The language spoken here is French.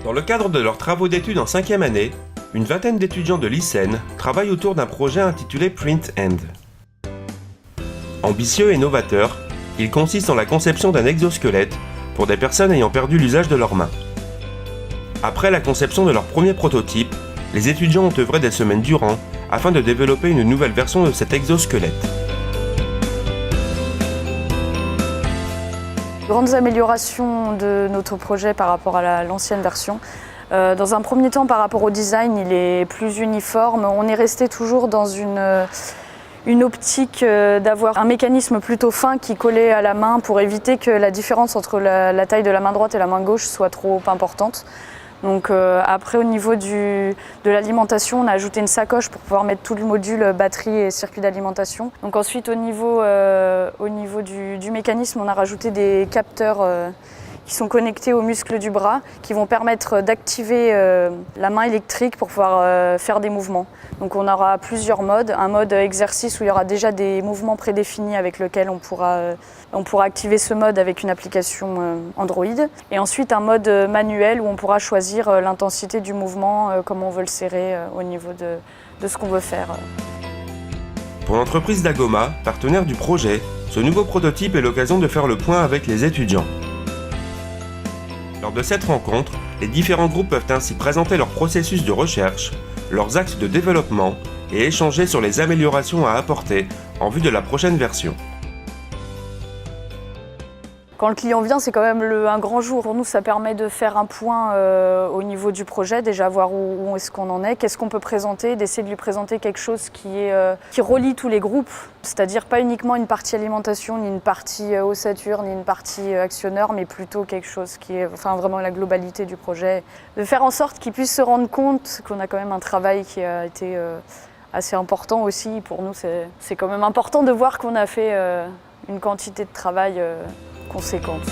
Dans le cadre de leurs travaux d'études en 5e année, une vingtaine d'étudiants de l'ICEN travaillent autour d'un projet intitulé Print End. Ambitieux et novateur, il consiste en la conception d'un exosquelette pour des personnes ayant perdu l'usage de leurs mains. Après la conception de leur premier prototype, les étudiants ont œuvré des semaines durant afin de développer une nouvelle version de cet exosquelette. Grandes améliorations de notre projet par rapport à l'ancienne version. Dans un premier temps, par rapport au design, il est plus uniforme. On est resté toujours dans une optique d'avoir un mécanisme plutôt fin qui collait à la main pour éviter que la différence entre la taille de la main droite et la main gauche soit trop importante. Donc après, au niveau de l'alimentation, on a ajouté une sacoche pour pouvoir mettre tout le module batterie et circuit d'alimentation. Donc ensuite, au niveau du mécanisme, on a rajouté des capteurs qui sont connectés aux muscles du bras, qui vont permettre d'activer la main électrique pour pouvoir faire des mouvements. Donc on aura plusieurs modes. Un mode exercice où il y aura déjà des mouvements prédéfinis avec lesquels on pourra activer ce mode avec une application Android. Et ensuite un mode manuel où on pourra choisir l'intensité du mouvement, comment on veut le serrer au niveau de ce qu'on veut faire. Pour l'entreprise Dagoma, partenaire du projet, ce nouveau prototype est l'occasion de faire le point avec les étudiants. Lors de cette rencontre, les différents groupes peuvent ainsi présenter leur processus de recherche, leurs axes de développement et échanger sur les améliorations à apporter en vue de la prochaine version. Quand le client vient, c'est quand même un grand jour. Pour nous, ça permet de faire un point au niveau du projet, déjà voir où est-ce qu'on en est, qu'est-ce qu'on peut présenter, d'essayer de lui présenter quelque chose qui relie tous les groupes, c'est-à-dire pas uniquement une partie alimentation, ni une partie ossature, ni une partie actionneur, mais plutôt quelque chose qui est vraiment la globalité du projet. De faire en sorte qu'ils puissent se rendre compte qu'on a quand même un travail qui a été assez important aussi. Pour nous, c'est quand même important de voir qu'on a fait une quantité de travail conséquente.